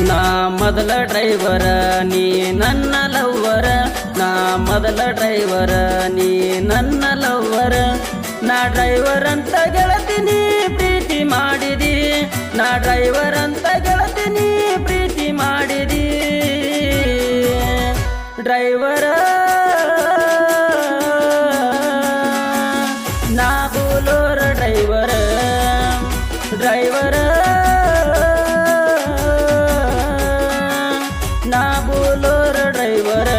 ನಾ ಮೊದಲ ಡ್ರೈವರ ನೀ ನನ್ನ ಲವ್ವರ ನಾ ಮೊದಲ ಡ್ರೈವರ ನೀ ನನ್ನ ಲವ್ವರ ನಾ ಡ್ರೈವರ್ ಅಂತ ಗೆಳತಿನಿ ಪ್ರೀತಿ ಮಾಡಿದಿ ನಾ ಡ್ರೈವರ್ ಅಂತ ಗೆಳತಿನಿ ಪ್ರೀತಿ ಮಾಡಿದಿ ಡ್ರೈವರ ನಾ ಬೋಲೋರ ಡ್ರೈವರ ಡ್ರೈವರ ನಾ ಬೋಲೋರ ಡ್ರೈವರ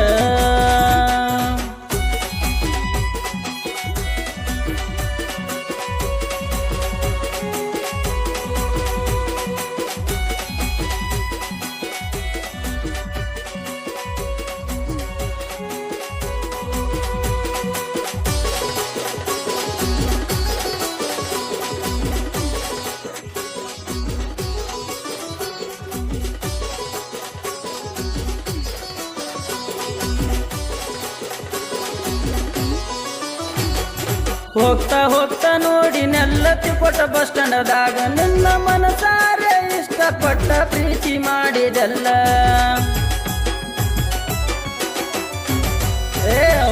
ಹೋಗ್ತಾ ಹೋಗ್ತಾ ನೋಡಿ ನೆಲ್ಲತ್ತಿ ಕೊಟ್ಟ ಬಸ್ ಸ್ಟ್ಯಾಂಡದಾಗ ನಿನ್ನ ಮನಸಾರೆ ಇಷ್ಟಪಟ್ಟ ಪ್ರೀತಿ ಮಾಡಿದೆಲ್ಲ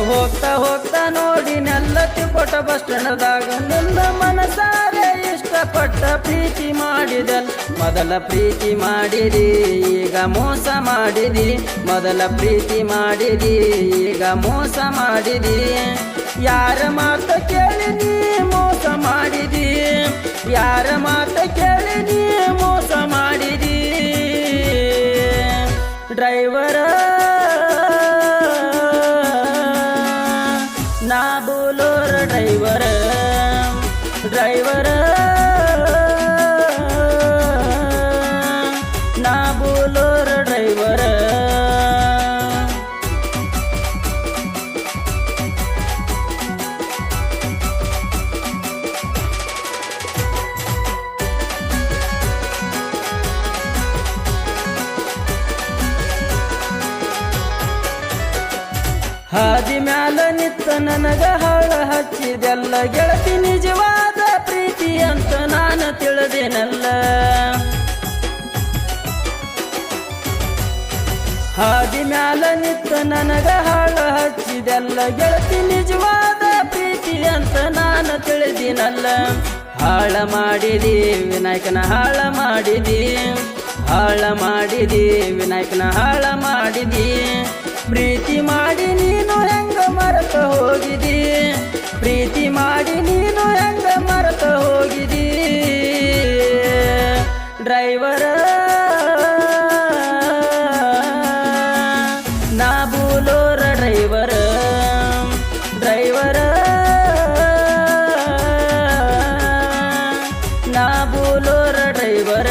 ಹೋಗ್ತಾ ಹೋಗ್ತಾ ನೋಡಿ ನೆಲ್ಲತ್ತಿ ಕೊಟ್ಟ ಬಸ್ ಸ್ಟ್ಯಾಂಡದಾಗ ನಿನ್ನ ಮನಸಾರೆ ಇಷ್ಟಪಟ್ಟ ಪ್ರೀತಿ ಮಾಡಿದೆಲ್ಲ ಮೊದಲ ಪ್ರೀತಿ ಮಾಡಿದಿ ಈಗ ಮೋಸ ಮಾಡಿದಿ ಮೊದಲ ಪ್ರೀತಿ ಮಾಡಿದಿ ಈಗ ಮೋಸ ಮಾಡಿದಿ ಯಾರ ಮಾತ ಕೇಳಿ ನೀ ಮೋಸ ಮಾಡಿದಿ ಯಾರ ಮಾತ ಕೇಳಿ ನೀ ಮೋಸ ಮಾಡಿದಿ ಡ್ರೈವರ ನಾ ಬೋಲೋರ ಡ್ರೈವರ ಡ್ರೈವರ ನಾ ಬೋಲೋರ ಡ್ರೈವರ ಹಾದಿ ಮ್ಯಾಲ ನಿತ್ತ ನನಗ ಹಾಳ ಹಚ್ಚಿದೆಲ್ಲ ಗೆಳತಿ ನಿಜವಾದ ಪ್ರೀತಿ ಅಂತ ನಾನು ತಿಳಿದೇನಲ್ಲ ಹಾದಿ ಮ್ಯಾಲ ನಿತ್ತ ನನಗ ಹಾಳ ಹಚ್ಚಿದೆಲ್ಲ ಗೆಳತಿ ನಿಜವಾದ ಪ್ರೀತಿ ಅಂತ ನಾನು ತಿಳಿದಿನಲ್ಲ ಹಾಳ ಮಾಡಿದಿ ವಿನಾಯಕನ ಹಾಳ ಮಾಡಿದಿ ಹಾಳ ಮಾಡಿದಿ ವಿನಾಯಕನ ಹಾಳ ಮಾಡಿದಿ ಪ್ರೀತಿ ಮಾಡಿ ನೀನು ಹೆಂಗ ಮರೆತ ಹೋಗಿದಿ ಪ್ರೀತಿ ಮಾಡಿ ನೀನು ಹೆಂಗ ಮರೆತ ಹೋಗಿದಿ ಡ್ರೈವರ ನಾ ಬೋಲೋರ ಡ್ರೈವರ ಡ್ರೈವರ ನಾ ಬೋಲೋರ ಡ್ರೈವರ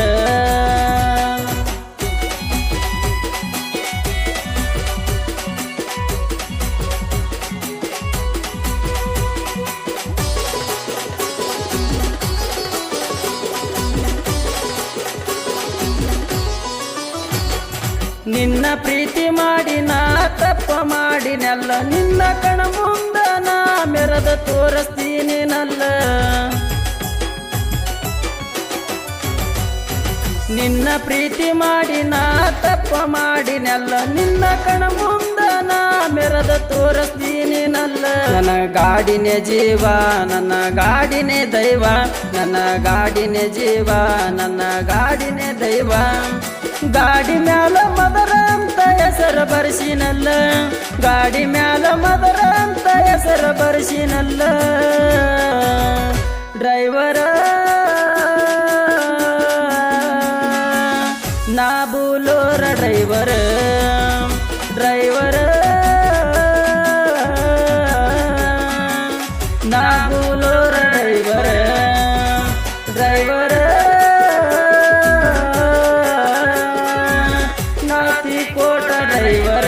ನಿನ್ನ ಪ್ರೀತಿ ಮಾಡಿ ನಾ ತಪ್ಪ ಮಾಡಿನಲ್ಲ ನಿನ್ನ ಕಣ ಮುಂದ ನಾ ಮೆರೆದ ತೋರಿಸ್ತೀನಿನಲ್ಲ ನಿನ್ನ ಪ್ರೀತಿ ಮಾಡಿ ನಾ ತಪ್ಪ ಮಾಡಿನಲ್ಲ ನಿನ್ನ ಕಣ ಮುಂದ ನಾ ಮೆರೆದ ತೋರಿಸ್ತೀನಿನಲ್ಲ ನನ್ನ ಗಾಡಿನೇ ಜೀವ ನನ್ನ ಗಾಡಿನೇ ದೈವ ನನ್ನ ಗಾಡಿನೇ ಜೀವ ನನ್ನ ಗಾಡಿನೇ ದೈವ ಗಾಡಿ ಮ್ಯಾಲ ಮದರ ಅಂತ ಹೆಸರು ಬರ್ಸಿನಲ್ಲ ಗಾಡಿ ಮ್ಯಾಲ ಮದರ ಅಂತ ಹೆಸರು ಬರ್ಸಿನಲ್ಲ ಡ್ರೈವರ ನಾ ಬೋಲೋರ ಡ್ರೈವರ ಡ್ರೈವರ ನಾ ಬೋಲೋರ ಡ್ರೈವರ ಡ್ರೈವರ ಕೋಟ ಡ್ರೈವರ